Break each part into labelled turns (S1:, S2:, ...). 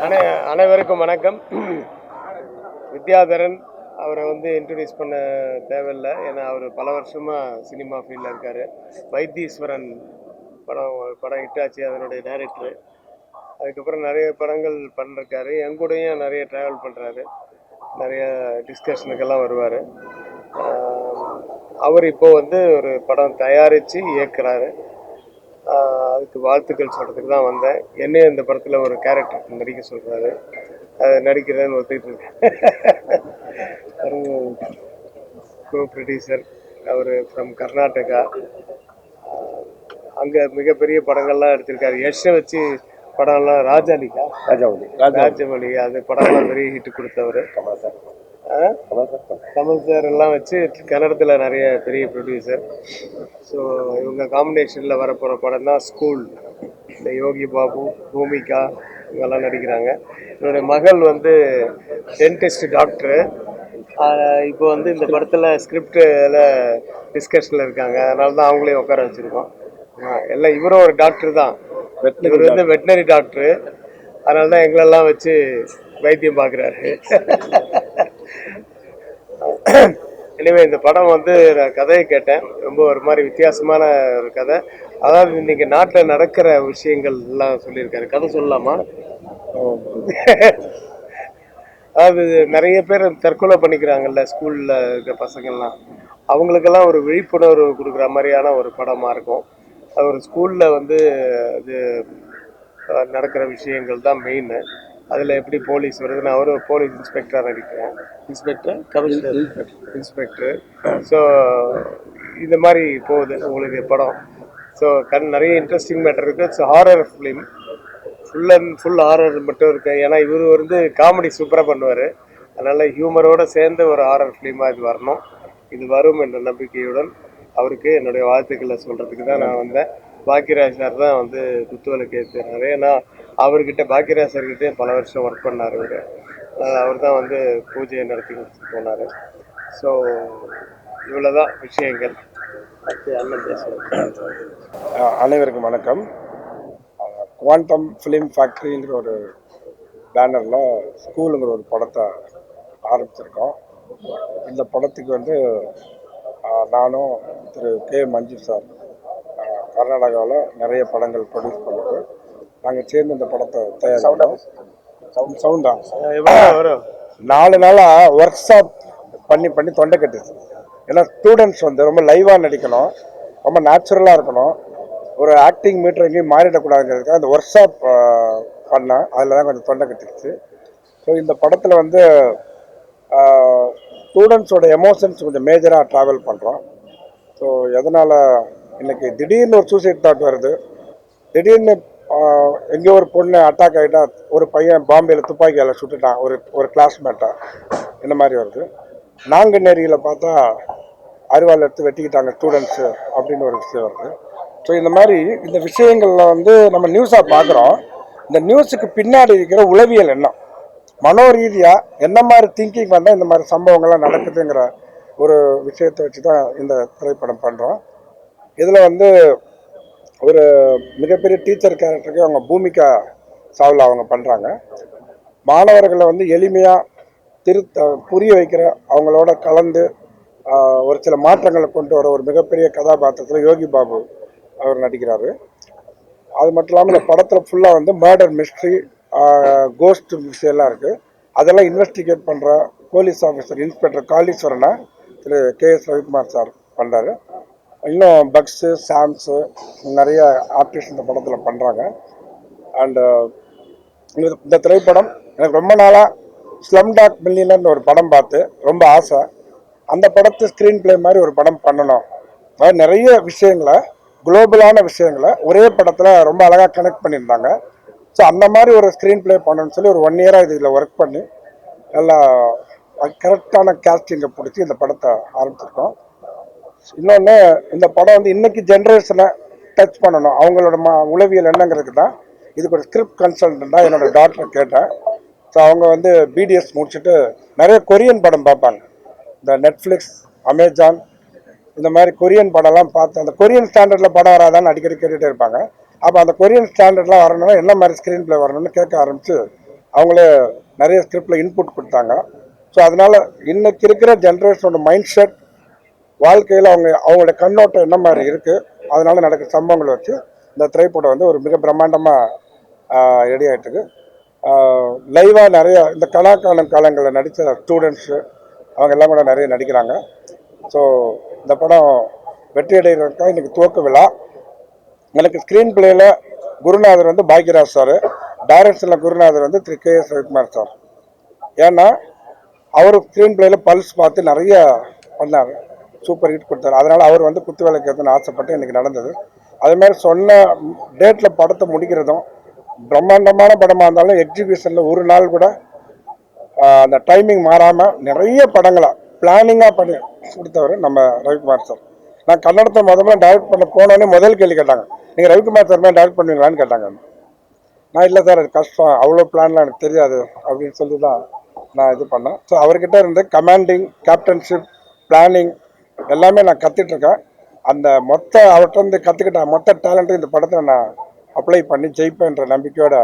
S1: அனைவருக்கும் வணக்கம். வித்யாதரன் அவரை இன்ட்ரடியூஸ் பண்ண தேவையில்லை. ஏன்னா அவர் பல வருஷமாக சினிமா ஃபீல்டில் இருக்கார். வைத்தீஸ்வரன் படம் ஹிட்டாச்சு, அதனுடைய டைரக்டரு. அதுக்கப்புறம் நிறைய படங்கள் பண்ணிருக்காரு. என் கூடயும் நிறைய ட்ராவல் பண்ணுறாரு, நிறைய டிஸ்கஷனுக்கெல்லாம் வருவார். அவர் இப்போது ஒரு படம் தயாரித்து இயக்குறாரு. அதுக்கு வாழ்த்துக்கள் சொல்கிறதுக்கு தான் வந்தேன். என்னையும் இந்த படத்தில் ஒரு கேரக்டர் நடிக்க சொல்கிறாரு. அது நடிக்கிறேன்னு ஒத்துக்கிட்டு இருக்கேன். கோ ப்ரொடியூசர் அவர் ஃப்ரம் கர்நாடகா. அங்கே மிகப்பெரிய படங்கள்லாம் எடுத்திருக்காரு. யஷை வச்சு படம்லாம் ராஜமௌலி அது படம்லாம் பெரிய ஹிட் கொடுத்தவர். கமல் சார் எல்லாம் வச்சு கன்னடத்தில் நிறைய பெரிய ப்ரொடியூசர். ஸோ இவங்க காம்பினேஷனில் வரப்போகிற படம் தான் ஸ்கூல். இந்த யோகி பாபு, பூமிகா இவங்கெல்லாம் நடிக்கிறாங்க. என்னுடைய மகள் டென்டிஸ்ட் டாக்டரு. இப்போ இந்த படத்தில் ஸ்கிரிப்டில் டிஸ்கஷனில் இருக்காங்க. அதனால தான் அவங்களையும் உட்கார வச்சுருக்கோம். எல்லாம் இவரும் ஒரு டாக்டர் தான். இவர் வெட்டினரி டாக்டரு. அதனால தான் எங்களெல்லாம் வச்சு வைத்தியம் பார்க்குறாரு. எனவே இந்த படம் நான் கதையை கேட்டேன். ரொம்ப ஒரு மாதிரி வித்தியாசமான ஒரு கதை. அதாவது இன்னைக்கு நாட்டில் நடக்கிற விஷயங்கள் எல்லாம் சொல்லியிருக்காரு. கதை சொல்லலாமா? அதாவது நிறைய பேர் தற்கொலை பண்ணிக்கிறாங்கல்ல ஸ்கூலில் இருக்க பசங்கள்லாம். அவங்களுக்கெல்லாம் ஒரு விழிப்புணர்வு கொடுக்குற மாதிரியான ஒரு படமாக இருக்கும். அது ஒரு ஸ்கூலில் அது நடக்கிற விஷயங்கள் தான் மெயின். அதில் எப்படி போலீஸ் வருது, நான் ஒரு போலீஸ் இன்ஸ்பெக்டராக நடிக்கிறேன். இன்ஸ்பெக்டர். ஸோ இந்த மாதிரி போகுது உங்களுக்கு படம். ஸோ நிறைய இன்ட்ரெஸ்டிங் மேட்டர் இருக்குது. It's horror film. Full horror மட்டும் இருக்குது. ஏன்னா இவர் காமெடி சூப்பராக பண்ணுவார். அதனால் ஹியூமரோடு சேர்ந்து ஒரு ஹாரர் ஃபிலிமாக இது வரணும். இது வரும் என்ற நம்பிக்கையுடன் அவருக்கு என்னுடைய வாழ்த்துக்களை சொல்கிறதுக்கு தான் நான் வந்தேன். பாக்கியராஜ் சார் தான் குத்துவிளக்கு ஏற்றுறாரு. ஏன்னா அவர்கிட்ட பாக்கியராஜ் சார்கிட்டே பல வருஷம் ஒர்க் பண்ணார். அவர் தான் பூஜையை நடத்தி கொடுத்துட்டு போனார். ஸோ இவ்வளோ தான் விஷயங்கள். அண்ணன் பேசுகிறேன்.
S2: அனைவருக்கும் வணக்கம். குவாண்டம் ஃபிலிம் ஃபேக்ட்ரிங்கிற ஒரு பேனரில் ஸ்கூலுங்கிற ஒரு படத்தை ஆரம்பிச்சிருக்கோம். இந்த படத்துக்கு நானும் திரு கே மஞ்சு சார் கர்நாடகாவில் நிறைய படங்கள் ப்ரொடியூஸ் பண்ணிட்டு நாங்கள் சேர்ந்து இந்த படத்தை தயாரிக்கிறோம். சவுண்டா 4 நாளாக ஒர்க் ஷாப் பண்ணி தொண்டை கட்டுச்சு. ஏன்னா ஸ்டூடெண்ட்ஸ் ரொம்ப லைவாக நடிக்கணும், ரொம்ப நேச்சுரலாக இருக்கணும், ஒரு ஆக்டிங் மீட்டர் எங்கேயும் மாறிடக்கூடாதுங்கிறதுக்காக அந்த ஒர்க் ஷாப் பண்ணேன். அதில் தான் கொஞ்சம் தொண்டை கட்டுச்சு. ஸோ இந்த படத்தில் ஸ்டூடெண்ட்ஸோட எமோஷன்ஸ் கொஞ்சம் மேஜராக ட்ராவல் பண்ணுறோம். ஸோ எதனால் இன்றைக்கி திடீர்னு ஒரு சூசைட் தாட் வருது. திடீர்னு எங்கேயோ ஒரு பொண்ணு அட்டாக் ஆகிட்டா, ஒரு பையன் பாம்பேயில் துப்பாக்கியால் சுட்டுட்டான் ஒரு கிளாஸ்மேட்டாக, இந்த மாதிரி வருது. நாங்குநேரியில் பார்த்தா அருவாள் எடுத்து வெட்டிக்கிட்டாங்க ஸ்டூடெண்ட்ஸு அப்படின்னு ஒரு விஷயம் வருது. ஸோ இந்த மாதிரி இந்த விஷயங்களில் நம்ம நியூஸாக பார்க்குறோம். இந்த நியூஸுக்கு பின்னாடி இருக்கிற உளவியல் என்ன, மனோரீதியாக என்ன மாதிரி திங்கிங் வந்தால் இந்த மாதிரி சம்பவங்கள்லாம் நடக்குதுங்கிற ஒரு விஷயத்தை வச்சு தான் இந்த திரைப்படம் பண்ணுறோம். இதில் ஒரு மிகப்பெரிய டீச்சர் கேரக்டருக்கு அவங்க பூமிகா சாவ்லா அவங்க பண்ணுறாங்க. மாணவர்களை எளிமையாக புரிய வைக்கிற, அவங்களோட கலந்து ஒரு சில மாற்றங்களை கொண்டு வர ஒரு மிகப்பெரிய கதாபாத்திரத்தில் யோகி பாபு அவர் நடிக்கிறாரு. அது மட்டும் இல்லாமல் இந்த படத்தில் ஃபுல்லாக மர்டர் மிஸ்ட்ரி, கோஸ்ட் விஷயம்லாம் இருக்குது. அதெல்லாம் இன்வெஸ்டிகேட் பண்ணுற போலீஸ் ஆஃபீஸர் இன்ஸ்பெக்டர் காளீஸ்வரனை திரு KS ரவிக்குமார் சார் பண்ணுறாரு. இன்னும் பக்ஸு, சாம்ஸு, நிறைய ஆர்டிஸ்ட் இந்த படத்தில் பண்ணுறாங்க. அண்டு இந்த திரைப்படம் எனக்கு ரொம்ப நாளாக ஸ்லம்டாக் மில்லியனர்னு ஒரு படம் பார்த்து ரொம்ப ஆசை. அந்த படத்து ஸ்க்ரீன் பிளே மாதிரி ஒரு படம் பண்ணணும். அதாவது நிறைய விஷயங்களை, குளோபலான விஷயங்களை ஒரே படத்தில் ரொம்ப அழகாக கனெக்ட் பண்ணியிருந்தாங்க. ஸோ அந்த மாதிரி ஒரு ஸ்க்ரீன் பிளே பண்ணணும்னு சொல்லி ஒரு 1 இயராக இதில் ஒர்க் பண்ணி நல்லா கரெக்டான கேஸ்டிங்கை பிடிச்சி இந்த படத்தை ஆரம்பிச்சிருக்கோம். இன்னொன்று, இந்த படம் இன்னைக்கு ஜென்ரேஷனை டச் பண்ணணும், அவங்களோட உளவியல் என்னங்கிறதுக்கு தான் இதுக்கு ஒரு ஸ்கிரிப்ட் கன்சல்டண்ட்டாக என்னோட டாக்டரை கேட்டேன். ஸோ அவங்க பிடிஎஸ் முடிச்சுட்டு நிறைய கொரியன் படம் பார்ப்பாங்க. இந்த நெட்ஃப்ளிக்ஸ், அமேசான், இந்த மாதிரி கொரியன் படம்லாம் பார்த்து அந்த கொரியன் ஸ்டாண்டர்டில் படம் வராதான்னு அடிக்கடி கேட்டுகிட்டே இருப்பாங்க. அப்போ அந்த கொரியன் ஸ்டாண்டர்ட்லாம் வரணும்னா என்ன மாதிரி ஸ்க்ரீன் பிளே வரணும்னு கேட்க ஆரம்பித்து அவங்களே நிறைய ஸ்கிரிப்டில் இன்புட் கொடுத்தாங்க. ஸோ அதனால் இன்னைக்கு இருக்கிற ஜென்ரேஷனோட மைண்ட் செட், வாழ்க்கையில் அவங்களோட கண்ணோட்டம் என்ன மாதிரி இருக்குது, அதனால் நடக்கிற சம்பவங்களை வச்சு இந்த திரைப்படம் வந்து ஒரு மிக பிரம்மாண்டமாக ரெடி ஆகிட்டுருக்கு. லைவாக நிறைய இந்த காலங்களில் நடித்த ஸ்டூடெண்ட்ஸு அவங்க எல்லாம் கூட நிறைய நடிக்கிறாங்க. ஸோ இந்த படம் வெற்றி அடைகிறதுக்காக இன்றைக்கி துவக்க விழா. எனக்கு ஸ்க்ரீன் பிளேயில் குருநாதர் வந்து பாக்யராஜ் சார், டைரக்ஷனில் குருநாதர் வந்து திரு KS ரவிக்குமார் சார். ஏன்னா அவர் ஸ்க்ரீன் பிளேயில் பல்ஸ் பார்த்து நிறைய பண்ணார், சூப்பர் ஹிட் கொடுத்தாரு. அதனால் அவர் வந்து குத்து வேலை கேட்கணும்னு ஆசைப்பட்டு இன்றைக்கி நடந்தது. அதேமாதிரி சொன்ன டேட்டில் படத்தை முடிக்கிறதும், பிரம்மாண்டமான படமாக இருந்தாலும் எக்ஸிபிஷனில் ஒரு நாள் கூட அந்த டைமிங் மாறாமல் நிறைய படங்களை பிளானிங்காக பண்ணி கொடுத்தவர் நம்ம ரவிக்குமார் சார். நான் கன்னடத்தை முதல்ல டைரக்ட் பண்ண போனோடனே முதல் கேள்வி கேட்டாங்க, நீங்கள் ரவிக்குமார் சார் மாதிரி டைரக்ட் பண்ணுவீங்களான்னு கேட்டாங்க. நான் இல்லை சார், அது கஷ்டம், அவ்வளோ பிளான்லாம் எனக்கு தெரியாது அப்படின்னு சொல்லி தான் நான் இது பண்ணேன். ஸோ அவர்கிட்ட இருந்து கமாண்டிங், கேப்டன்ஷிப், பிளானிங் எல்லாமே நான் கற்றுட்ருக்கேன். அந்த அவர்கிட்ட கற்றுக்கிட்ட மொத்த டேலண்ட்டும் இந்த படத்தை நான் அப்ளை பண்ணி ஜெயிப்பேன்ற நம்பிக்கையோட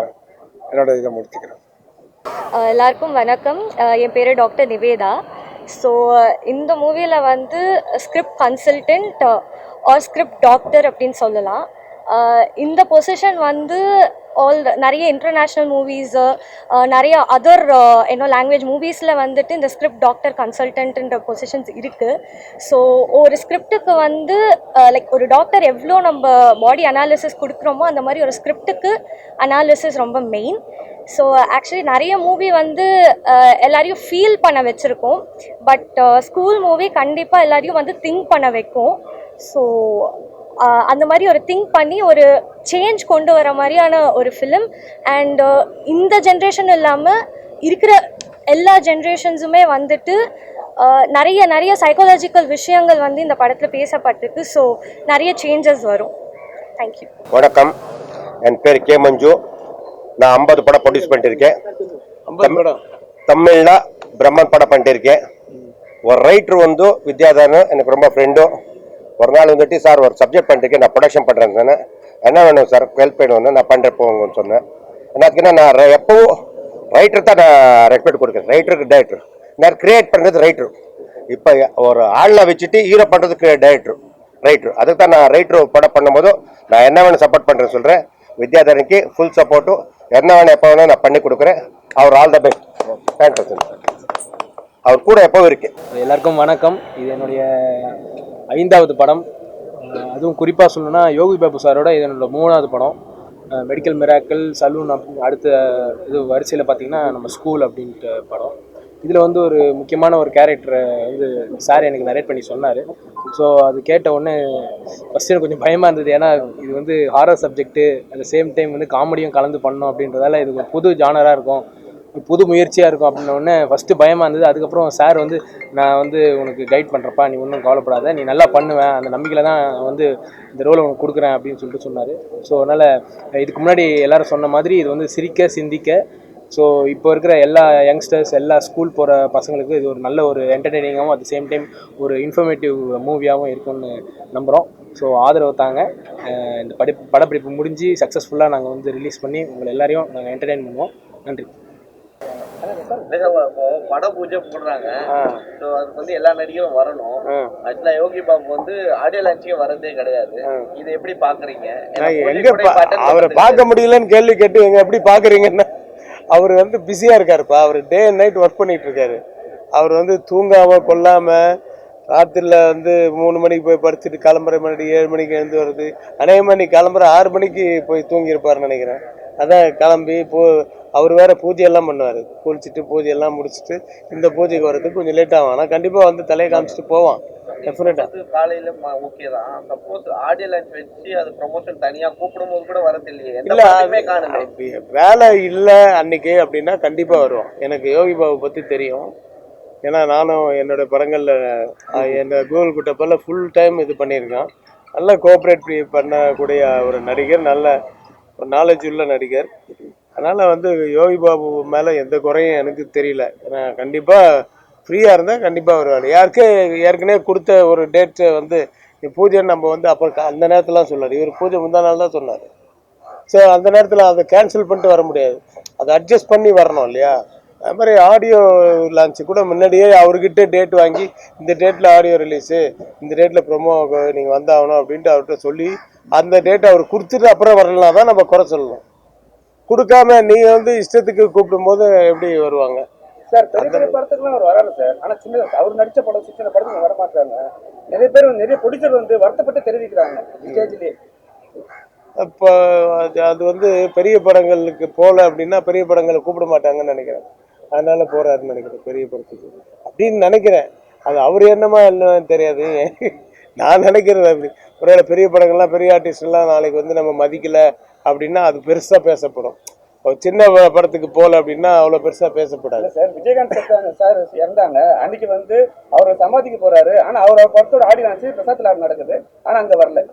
S2: என்னோட இதை முடிச்சுக்கிறேன்.
S3: எல்லாருக்கும் வணக்கம். என் பேர் டாக்டர் நிவேதா. ஸோ இந்த மூவியில் வந்து script consultant or script doctor அப்படின்னு சொல்லலாம். இந்த பொசிஷன் வந்து நிறைய இன்டர்நேஷ்னல் மூவிஸு, நிறைய அதர் லாங்குவேஜ் மூவிஸில் வந்துட்டு இந்த ஸ்கிரிப்ட் டாக்டர் கன்சல்டன்ட்ன்ற பொசிஷன்ஸ் இருக்குது. ஸோ ஒரு ஸ்கிரிப்டுக்கு வந்து லைக் ஒரு டாக்டர் எவ்வளோ நம்ம பாடி அனாலிசிஸ் கொடுக்குறோமோ அந்த மாதிரி ஒரு ஸ்கிரிப்டுக்கு அனாலிசிஸ் ரொம்ப மெயின். ஸோ ஆக்சுவலி நிறைய மூவி வந்து எல்லாரையும் ஃபீல் பண்ண வச்சுருக்கோம். பட் ஸ்கூல் மூவி கண்டிப்பாக எல்லாரையும் வந்து திங்க் பண்ண வைக்கும். ஸோ அந்த மாதிரி ஒரு திங்க் பண்ணி ஒரு சேஞ்ச் கொண்டு வர மாதிரியான ஒரு ஃபிலிம். அண்ட் இந்த ஜென்ரேஷன் இல்லாமல் இருக்கிற எல்லா ஜென்ரேஷன்ஸுமே வந்துட்டு நிறைய நிறைய சைக்காலஜிக்கல் விஷயங்கள் வந்து இந்த படத்தில் பேசப்பட்டிருக்கு. ஸோ நிறைய சேஞ்சஸ் வரும். தேங்க்யூ.
S4: வணக்கம், என் பேர் கே மஞ்சு. நான் 50 படம் ப்ரொடியூஸ் பண்ணிருக்கேன். தமிழ்ல பிரம்மன் படம் பண்ணிருக்கேன். ஒரு ரைட்டர் வந்து வித்யாதரன் எனக்கு ரொம்ப ஃப்ரெண்டு. ஒரு நாள் வந்துட்டு, சார் ஒரு சப்ஜெக்ட் பண்ணிருக்கேன், நான் ப்ரொடக்ஷன் பண்ணுறேன் சொன்னேன். என்ன வேணும் சார், ஹெல்ப் வேணும், நான் பண்ணுறேன் போங்கன்னு சொன்னேன். என்னத்துக்குன்னா நான் எப்பவும் ரைட்டர் தான் நான் ரெஸ்பெக்ட் கொடுக்குறேன். ரைட்டருக்கு டைரக்டர், நான் கிரியேட் பண்ணுறது ரைட்டர். இப்போ ஒரு ஆளில் வச்சுட்டு ஹீரோ பண்ணுறதுக்கு ரைட்டர். அதுக்கு தான் நான் ரைட்டர் படம் பண்ணும்போது நான் என்ன வேணும் சப்போர்ட் பண்ணுறேன்னு சொல்கிறேன். வித்யாதரனுக்கு ஃபுல் சப்போர்ட்டும் என்ன வேணும் எப்போ வேணும் நான் பண்ணி கொடுக்குறேன். அவர் ஆல் த பெஸ்ட். தேங்க்ஸ். அவர் கூட எப்பவும் இருக்கு.
S5: எல்லாருக்கும் வணக்கம். இது என்னுடைய 5வது படம். அதுவும் குறிப்பாக சொல்லணும்னா யோகி பாபு சாரோட இது என்னோட 3வது படம். மெடிக்கல் மிராக்கிள், சலூன் அடுத்த இது வரிசையில் பார்த்திங்கன்னா நம்ம ஸ்கூல் அப்படின்ட்டு படம். இதில் வந்து ஒரு முக்கியமான ஒரு கேரக்டரை வந்து சார் எனக்கு நரேட் பண்ணி சொன்னார். ஸோ அது கேட்ட உடனே ஃபஸ்ட்டு எனக்கு கொஞ்சம் பயமாக இருந்தது. ஏன்னா இது வந்து horror subject, at the same time வந்து காமெடியும் கலந்து பண்ணோம் அப்படின்றதால இது ஒரு புது ஜானராக இருக்கும், புது முயற்சியாக இருக்கும் அப்படின்னோடனே ஃபஸ்ட்டு பயமாக இருந்தது. அதுக்கப்புறம் சார் வந்து நான் வந்து உனக்கு கைட் பண்ணுறப்பா, நீ ஒன்றும் கவலைப்படாத, நீ நல்லா பண்ணுவேன், அந்த நம்பிக்கையில் தான் வந்து இந்த ரோலை உனக்கு கொடுக்குறேன் அப்படின்னு சொல்லிட்டு சொன்னார். ஸோ அதனால் இதுக்கு முன்னாடி எல்லோரும் சொன்ன மாதிரி இது வந்து சிரிக்க சிந்திக்க, ஸோ இப்போ இருக்கிற எல்லா யங்ஸ்டர்ஸ், எல்லா ஸ்கூல் போகிற பசங்களுக்கு இது ஒரு நல்ல ஒரு என்டர்டெய்னிங்காகவும் அட் த சேம் டைம் ஒரு இன்ஃபர்மேட்டிவ் மூவியாகவும் இருக்கும்னு நம்புகிறோம். ஸோ ஆதரவு தாங்க. இந்த படப்பிடிப்பு முடிஞ்சு சக்ஸஸ்ஃபுல்லாக நாங்கள் வந்து ரிலீஸ் பண்ணி உங்களை எல்லாரையும் நாங்கள் என்டர்டெயின் பண்ணுவோம். நன்றி.
S6: பட பூஜை போடுறாங்க. ஸோ அதுக்கு வந்து எல்லா நடிகரும் வரணும். ஆக்சுவலா யோகி பாபு வந்து ஆடியோ லான்ச்சுக்கு வரதே கிடையாது. இதை எப்படி பாக்குறீங்க?
S1: அவரை பார்க்க முடியலன்னு கேள்வி கேட்டு எங்க எப்படி பாக்குறீங்கன்னா, அவர் வந்து பிஸியா இருக்காருப்பா. அவர் டே அண்ட் நைட் ஒர்க் பண்ணிட்டு இருக்காரு. அவர் வந்து தூங்காம கொள்ளாம ராத்திரில வந்து 3 மணிக்கு போய் படுத்துட்டு கிளம்புற மணி 7 மணிக்கு எழுந்து வருது. அதே மாதிரி கிளம்புற 6 மணிக்கு போய் தூங்கியிருப்பாருன்னு நினைக்கிறேன். அதான் கிளம்பி அவர் வேற பூஜையெல்லாம் பண்ணுவார். குளிச்சுட்டு பூஜையெல்லாம் முடிச்சுட்டு இந்த பூஜைக்கு வர்றதுக்கு கொஞ்சம் லேட் ஆகும். ஆனால் கண்டிப்பாக வந்து தலையை காமிச்சிட்டு போவான். டெஃபினட்டாக
S6: காலையில ஓகே தான். சப்போஸ் ஆடியோ லான்ச் வச்சு அது ப்ரமோஷன் தனியாக கூப்பிடும்போது கூட வரது இல்லையே?
S1: இல்லை, வேலை இல்லை அன்னைக்கு அப்படின்னா கண்டிப்பாக வருவோம். எனக்கு யோகி பாபு பற்றி தெரியும். ஏன்னா நானும் என்னோட படங்களில் என்னோட கூகுள் குட்டப்பில் ஃபுல் டைம் இது பண்ணியிருக்கேன். நல்ல கோஆப்ரேட் பண்ணக்கூடிய ஒரு நடிகர், நல்ல ஒரு நாலேஜ் உள்ள நடிகர். அதனால் வந்து யோகி பாபு மேலே எந்த குறையும் எனக்கு தெரியல. ஏன்னா கண்டிப்பாக ஃப்ரீயாக இருந்தால் கண்டிப்பாக வருவார். ஏற்கனவே கொடுத்த ஒரு டேட்டு வந்து பூஜைன்னு நம்ம வந்து அப்புறம் அந்த நேரத்துலாம் சொன்னார். இவர் பூஜை முந்தா நாள் தான் சொன்னார். ஸோ அந்த நேரத்தில் அதை கேன்சல் பண்ணிட்டு வர முடியாது, அதை அட்ஜஸ்ட் பண்ணி வரணும் இல்லையா. அது மாதிரி ஆடியோ லான்ச்சு கூட முன்னாடியே அவர்கிட்ட டேட் வாங்கி இந்த டேட்டில் ஆடியோ ரிலீஸு, இந்த டேட்டில் ப்ரொமோ நீங்கள் வந்தாகணும் அப்படின்ட்டு அவர்கிட்ட சொல்லி அந்த டேட்டை அவர் கொடுத்துட்டு அப்புறம் வரலாம் தான் நம்ம குறை சொல்லணும். கொடுக்காம நீங்கள் வந்து இஷ்டத்துக்கு கூப்பிடும்போது எப்படி வருவாங்க
S7: சார்? பெரிய படத்துக்குலாம் அவர் வராரு சார். ஆனால் சின்ன அவர் நடித்த படம் சின்ன படத்துக்கு வர மாட்டாங்க. நிறைய பேர் நிறைய ப்ரொடியூசர் வந்து வருத்தப்பட்டு தெரிவிக்கிறாங்க ஸ்டேஜ்லேயே.
S1: இப்போ அது வந்து பெரிய படங்களுக்கு போகல அப்படின்னா பெரிய படங்களை கூப்பிட மாட்டாங்கன்னு நினைக்கிறேன். அதனால போறாருன்னு நினைக்கிறேன் பெரிய படத்துக்கு அப்படின்னு நினைக்கிறேன். அது அவர் என்னமா இல்லைன்னு தெரியாது, நான் நினைக்கிறது அப்படி. ஒருவேளை பெரிய படங்கள்லாம் பெரிய ஆர்டிஸ்ட்லாம் நாளைக்கு வந்து நம்ம மதிக்கல அப்படின்னா அது பெருசாக பேசப்படும். சின்ன படத்துக்கு போகல அப்படின்னா அவ்வளோ பெருசாக பேசப்படாது.
S7: சார் விஜயகாந்த் சார் இறந்தாங்க அன்னைக்கு வந்து அவர் சமாதிக்கு போறாரு. ஆனால் அவர் படத்தோட ஆடியன்ஸ் பிரசாத்ல நடக்குது, ஆனால் அங்கே வரல.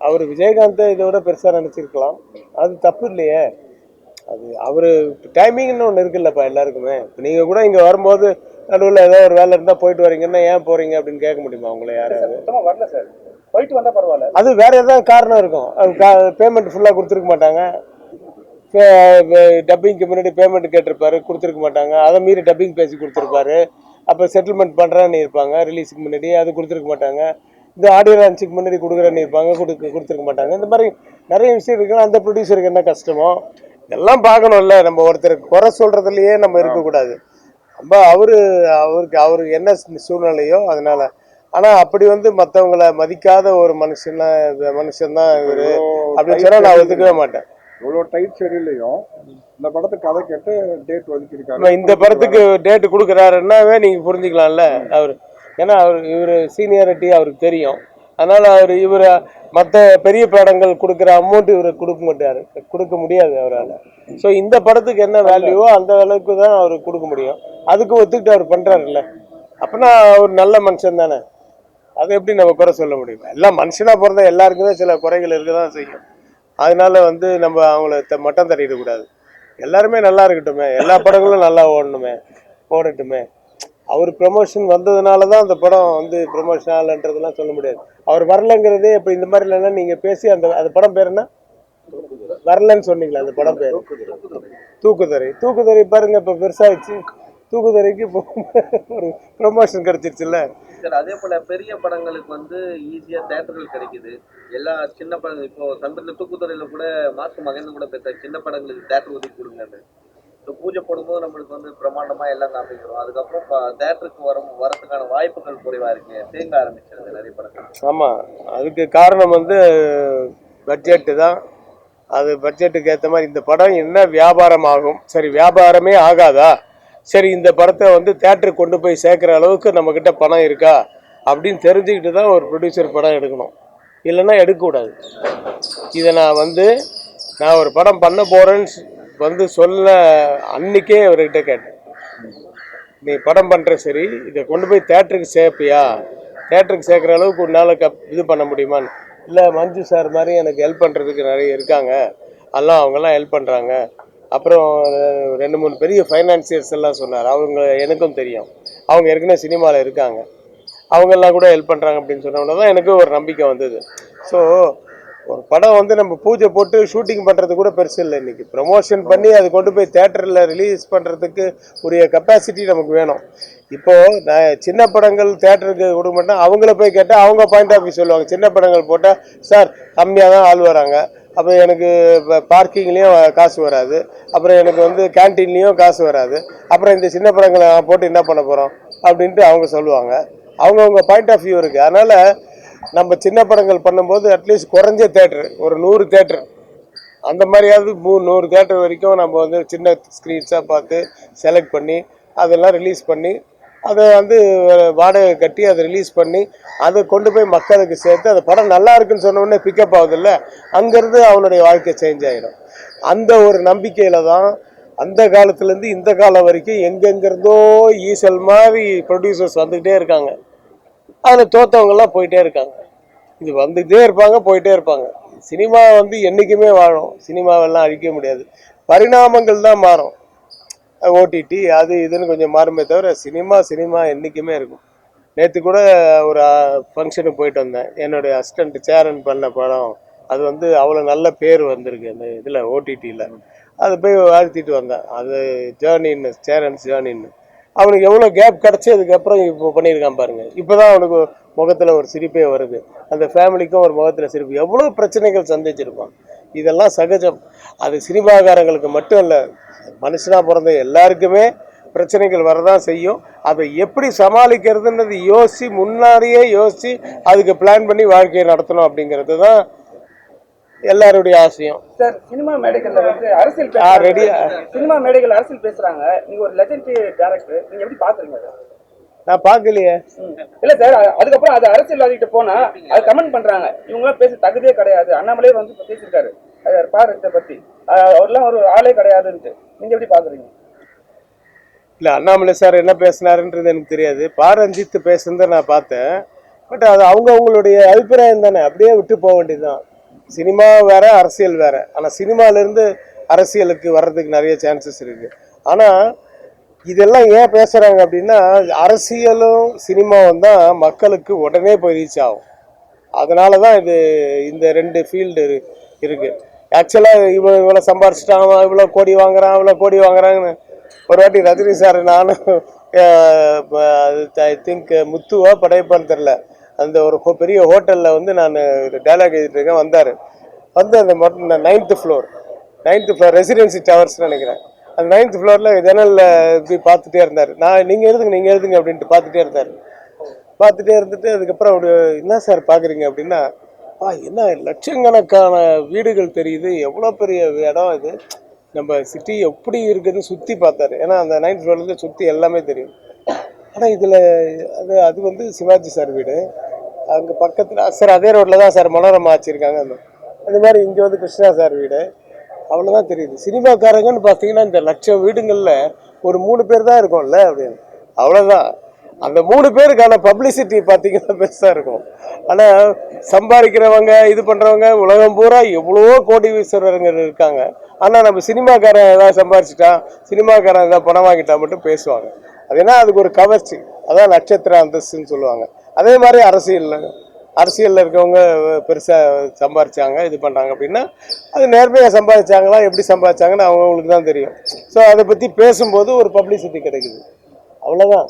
S1: அவர் விஜயகாந்தை இதை விட பெருசாக நினச்சிருக்கலாம், அது தப்பு இல்லையே. அது அவர் டைமிங்னு ஒன்று இருக்குல்லப்பா எல்லாருக்குமே. இப்போ நீங்கள் கூட இங்கே வரும்போது நடுவில் ஏதோ ஒரு வேலை இருந்தால் போயிட்டு வரீங்கன்னா ஏன் போகிறீங்க அப்படின்னு கேட்க முடியுமா உங்களை யாராவது?
S7: சுத்தமாக வரல சார். போயிட்டு வந்தால் பரவாயில்ல.
S1: அது வேற ஏதாவது காரணம் இருக்கும். பேமெண்ட் ஃபுல்லாக கொடுத்துருக்க மாட்டாங்க, டப்பிங்க்கு முன்னாடி பேமெண்ட் கேட்டிருப்பாரு கொடுத்துருக்க மாட்டாங்க, அதை மீறி டப்பிங் பேசி கொடுத்துருப்பாரு. அப்போ செட்டில்மெண்ட் பண்ணுறான்னு இருப்பாங்க, ரிலீஸுக்கு முன்னாடி அது கொடுத்துருக்க மாட்டாங்க. இந்த ஆடியோ லான்ச்சுக்கு முன்னாடி கொடுக்குறேன்னு இருப்பாங்க, கொடுத்துருக்க மாட்டாங்க. இந்த மாதிரி நிறைய விஷயம் இருக்குன்னா அந்த ப்ரொடியூசருக்கு என்ன கஷ்டமோ எல்லாம் பார்க்கணும்ல. நம்ம ஒருத்தருக்கு குறை சொல்கிறதுலையே நம்ம இருக்கக்கூடாது. நம்ம அவருக்கு என்ன சூழ்நிலையோ அதனால. ஆனால் அப்படி வந்து மற்றவங்களை மதிக்காத ஒரு மனுஷன்தான் இவர் அப்படின்னு சொன்னால் நான் ஒத்துக்கவே மாட்டேன்.
S2: இவ்வளோ டைட் ஷெடியூல்லையும் இந்த படத்துக்கு கதை கேட்டு டேட் ஒதுக்கியிருக்காங்க.
S1: இந்த படத்துக்கு டேட்டு கொடுக்குறாருன்னாவே நீங்கள் புரிஞ்சுக்கலாம்ல அவர். ஏன்னா இவர் சீனியாரிட்டி அவருக்கு தெரியும். அதனால் இவர் மற்ற பெரிய படங்கள் கொடுக்குற அமௌண்ட் இவர் கொடுக்க முடியாது அவரால். ஸோ இந்த படத்துக்கு என்ன வேல்யூவோ அந்த அளவுக்கு தான் அவர் கொடுக்க முடியும். அதுக்கு ஒத்துக்கிட்டு அவர் பண்ணுறாருல்ல, அப்படின்னா அவர் நல்ல மனுஷன் தானே. அதை எப்படி நம்ம குறை சொல்ல முடியும்? எல்லாம் மனுஷனாக பிறந்த எல்லாருக்குமே சில குறைகள் இருக்க தான் செய்யும். அதனால வந்து நம்ம அவங்கள மட்டம் தட்டிடக்கூடாது. எல்லாருமே நல்லா இருக்கட்டுமே, எல்லா படங்களும் நல்லா ஓடட்டுமே. அவர் ப்ரொமோஷன் வந்ததுனால தான் அந்த படம் வந்து ப்ரொமோஷன் ஆகலன்றதுலாம் சொல்ல முடியாது. அவர் வரலங்கிறதே இப்போ இந்த மாதிரி இல்லைன்னா நீங்கள் பேசி அந்த படம் பேர் என்ன வரலன்னு சொன்னீங்களா? அந்த படம் பேர் தூக்குதரை பாருங்க, இப்போ பெருசாகிடுச்சு. தூக்குதரைக்கு இப்போ ஒரு ப்ரொமோஷன் கிடைச்சிருச்சுல்ல
S6: சார். அதே போல பெரிய படங்களுக்கு வந்து ஈஸியா தியேட்டர்கள் கிடைக்குது. எல்லா சின்ன படங்கள் இப்போ சமீபத்தில் தூக்குத்துறையில கூட மாசு மகன் கூட பேச சின்ன படங்களுக்கு தியேட்டர் ஒதுக்கி கொடுங்க. பூஜை போடும்போது நம்மளுக்கு வந்து பிரமாண்டமா எல்லாம் காமிக்கிறோம். அதுக்கப்புறம் தியேட்டருக்கு வரதுக்கான வாய்ப்புகள் குறைவா இருக்கு, தேங்க ஆரம்பிச்சிருது நிறைய படங்கள்.
S1: ஆமா, அதுக்கு காரணம் வந்து பட்ஜெட்டு தான். அது பட்ஜெட்டுக்கு ஏற்ற மாதிரி இந்த படம் என்ன வியாபாரம் ஆகும், சரி வியாபாரமே ஆகாதா, சரி இந்த படத்தை வந்து தேட்டருக்கு கொண்டு போய் சேர்க்குற அளவுக்கு நம்மக்கிட்ட பணம் இருக்கா அப்படின்னு தெரிஞ்சுக்கிட்டு தான் ஒரு ப்ரொடியூசர் படம் எடுக்கணும். இல்லைன்னா எடுக்கக்கூடாது. இதை நான் ஒரு படம் பண்ண போகிறேன்னு வந்து சொல்ல அன்னைக்கே அவர்கிட்ட கேட்டேன், நீ படம் பண்ணுற சரி இதை கொண்டு போய் தேட்டருக்கு சேர்ப்பியா, தேட்டருக்கு சேர்க்குற அளவுக்கு ஒரு நாள் இது பண்ண முடியுமான்னு. இல்லை மஞ்சு சார் மாதிரி எனக்கு ஹெல்ப் பண்ணுறதுக்கு நிறைய இருக்காங்க, அதெல்லாம் அவங்கெல்லாம் ஹெல்ப் பண்ணுறாங்க. அப்புறம் 2-3 பெரிய ஃபைனான்சியர்ஸ் எல்லாம் சொன்னார், அவங்க எனக்கும் தெரியும், அவங்க ஏற்கனவே சினிமாவில் இருக்காங்க, அவங்கெல்லாம் கூட ஹெல்ப் பண்ணுறாங்க அப்படின்னு சொன்னோன்னா தான் எனக்கு ஒரு நம்பிக்கை வந்தது. ஸோ ஒரு படம் வந்து நம்ம பூஜை போட்டு ஷூட்டிங் பண்ணுறது கூட பெருசு இல்லை. இன்றைக்கி ப்ரமோஷன் பண்ணி அது கொண்டு போய் தேட்டரில் ரிலீஸ் பண்ணுறதுக்கு உரிய கெப்பாசிட்டி நமக்கு வேணும். இப்போது நான் சின்ன படங்கள் தேட்டருக்கு கொடுக்க மாட்டேன், அவங்கள போய் கேட்டால் அவங்க பாயிண்ட் ஆஃப் வியூ சொல்லுவாங்க. சின்ன படங்கள் போட்டால் சார் கம்மியாக தான் ஆள் வராங்க, அப்புறம் எனக்கு பார்க்கிங்லேயும் காசு வராது, அப்புறம் எனக்கு வந்து கேன்டீன்லேயும் காசு வராது, அப்புறம் இந்த சின்ன படங்களை போட்டு என்ன பண்ண போகிறோம் அப்படின்ட்டு அவங்க சொல்லுவாங்க. அவங்கவுங்க பாயிண்ட் ஆஃப் வியூ இருக்குது. அதனால் நம்ம சின்ன படங்கள் பண்ணும்போது அட்லீஸ்ட் குறைஞ்ச தேட்டரு ஒரு 100 தேட்டர் அந்த மாதிரியாவது 100 தேட்டர் வரைக்கும் நம்ம வந்து சின்ன ஸ்க்ரீன்ஸாக பார்த்து செலக்ட் பண்ணி அதெல்லாம் ரிலீஸ் பண்ணி அதை வந்து வாடகை கட்டி அதை ரிலீஸ் பண்ணி அதை கொண்டு போய் மக்களுக்கு சேர்த்து அந்த படம் நல்லா இருக்குன்னு சொன்ன உடனே பிக்கப் ஆகுதில்ல, அங்கேருந்து அவனுடைய வாழ்க்கை சேஞ்ச் ஆகிடும். அந்த ஒரு நம்பிக்கையில் தான் அந்த காலத்துலேருந்து இந்த காலம் வரைக்கும் எங்கெங்கிருந்தோ ஈசல் மாதிரி ப்ரொடியூசர்ஸ் வந்துக்கிட்டே இருக்காங்க. அதில் தோற்றவங்கெல்லாம் போயிட்டே இருக்காங்க. இது வந்துக்கிட்டே இருப்பாங்க, போயிட்டே இருப்பாங்க. சினிமா வந்து என்றைக்குமே வாழும், சினிமாவெல்லாம் அழிக்க முடியாது. பரிணாமங்கள் தான் மாறும், ஓடிடி அது இதுன்னு கொஞ்சம் மாறுமே தவிர சினிமா என்றைக்குமே இருக்கும். நேற்று கூட ஒரு ஃபங்க்ஷனுக்கு போயிட்டு வந்தேன், என்னுடைய அசிஸ்டண்ட் சேரன் பண்ண படம் அது வந்து அவ்வளோ நல்ல பேர் வந்திருக்கு அந்த இதில் ஓடிடியில். அதை போய் வாழ்த்திட்டு வந்தேன். அது ஜேர்னின்னு, சேரன்ஸ் ஜேர்னின்னு. அவனுக்கு எவ்வளோ கேப் கிடச்சி அதுக்கப்புறம் இப்போ பண்ணியிருக்கான் பாருங்க. இப்போ தான் அவனுக்கு முகத்தில் ஒரு சிரிப்பே வருது. அந்த ஃபேமிலிக்கும் ஒரு முகத்தில் சிரிப்பு. எவ்வளோ பிரச்சனைகள் சந்திச்சிருப்பான். இதெல்லாம் சகஜம். அது சினிமாக்காரங்களுக்கு மட்டும் இல்லை, மனுஷனாக பிறந்த எல்லாருக்குமே பிரச்சனைகள் வரதான் செய்யும். அதை எப்படி சமாளிக்கிறதுன்றது முன்னாடியே யோசித்து அதுக்கு பிளான் பண்ணி வாழ்க்கையை நடத்தணும் அப்படிங்கிறது தான் எல்லாருடைய ஆசையும்.
S7: சார், சினிமா மேடைகள்ல வந்து அரசியல் சினிமா மேடைகள் அரசியல் பேசுறாங்க. நீங்க ஒரு லெஜெண்டரி டைரக்டர், நீங்க எப்படி பாக்குறீங்க சார்?
S1: நான் பார்க்கலையே.
S7: இல்ல சார், அதுக்கப்புறம் அது அரசியல்வாதிகிட்ட போனா அது கமெண்ட் பண்றாங்க, இவங்களாம் பேச தகுதியே கிடையாது. அண்ணாமலே வந்து பேசியிருக்காரு பாரத்தை பத்தி, அவர்லாம் ஒரு ஆளே கிடையாதுன்ட்டு. நீங்க எப்படி பாக்குறீங்க?
S1: இல்லை, அண்ணாமலை சார் என்ன பேசினாருன்றது எனக்கு தெரியாது. ரஞ்சித் பேசுனதை நான் பார்த்தேன். பட் அது அவங்களுடைய அபிப்பிராயம் தானே, அப்படியே விட்டு போக வேண்டியதுதான். சினிமா வேற, அரசியல் வேற. ஆனால் சினிமாலேருந்து அரசியலுக்கு வர்றதுக்கு நிறைய சான்சஸ் இருக்குது. ஆனால் இதெல்லாம் ஏன் பேசுகிறாங்க அப்படின்னா, அரசியலும் சினிமாவும் தான் மக்களுக்கு உடனே போய் ரீச் ஆகும். அதனால தான் இந்த ரெண்டு ஃபீல்டு இருக்குது. ஆக்சுவலாக இவ்வளோ சம்பாரிச்சிட்டான், இவ்வளோ கோடி வாங்குறாங்கன்னு ஒரு வாட்டி ரஜினி சார் நானும் ஐ திங்க் முத்துவா படையப்பான்னு தெரில, அந்த ஒரு பெரிய ஹோட்டலில் வந்து நான் டைலாக் எழுதிட்டு இருக்கேன். வந்தார். வந்து அந்த 9th floor ரெசிடென்சி டவர்ஸ்னு நினைக்கிறேன். அந்த 9th floorல ஜன்னலில் இப்படி பார்த்துட்டே இருந்தார். நீங்கள் எழுதுங்க அப்படின்ட்டு பார்த்துட்டே இருந்தார். பார்த்துட்டே இருந்துட்டு அதுக்கப்புறம் அவர் என்ன சார் பார்க்குறீங்க அப்படின்னா, என்ன லட்சக்கணக்கான வீடுகள் தெரியுது, எவ்வளோ பெரிய இடம் இது, நம்ம சிட்டி எப்படி இருக்குதுன்னு சுற்றி பார்த்தாரு. ஏன்னா அந்த 9th floorலேருந்து சுற்றி எல்லாமே தெரியும். ஆனால் இதில் அது வந்து சிவாஜி சார் வீடு. அங்கே பக்கத்தில் சார் அதே ரோட்டில் தான் சார் மனோரமா வச்சுருக்காங்க. அந்த மாதிரி இங்கே வந்து கிருஷ்ணா சார் வீடு. அவ்வளோதான் தெரியுது. சினிமாக்காரங்கன்னு பார்த்தீங்கன்னா இந்த லட்சம் வீடுங்களில் ஒரு 3 பேர் தான் இருக்கும்ல அப்படின்னு. அவ்வளோதான். அந்த 3 பேருக்கான பப்ளிசிட்டி பார்த்தீங்கன்னா பெருசாக இருக்கும். ஆனால் சம்பாதிக்கிறவங்க, இது பண்ணுறவங்க உலகம் பூரா எவ்வளோ கோடீஸ்வரங்க இருக்காங்க. ஆனால் நம்ம சினிமாக்காரன் ஏதாவது சம்பாரிச்சிட்டான், சினிமாக்காரன் ஏதாவது பணம் வாங்கிட்டா மட்டும் பேசுவாங்க. அது ஏன்னா அதுக்கு ஒரு கவர்ச்சி, அதான் நட்சத்திர அந்தஸ்துன்னு சொல்லுவாங்க. அதே மாதிரி அரசியலில் இருக்கவங்க பெருசாக சம்பாதிச்சாங்க, இது பண்ணுறாங்க அப்படின்னா அது நேர்மையாக சம்பாதிச்சாங்களா, எப்படி சம்பாதிச்சாங்கன்னு அவங்களுக்கு தான் தெரியும். ஸோ அதை பற்றி பேசும்போது ஒரு பப்ளிசிட்டி கிடைக்குது. அவ்வளோதான்.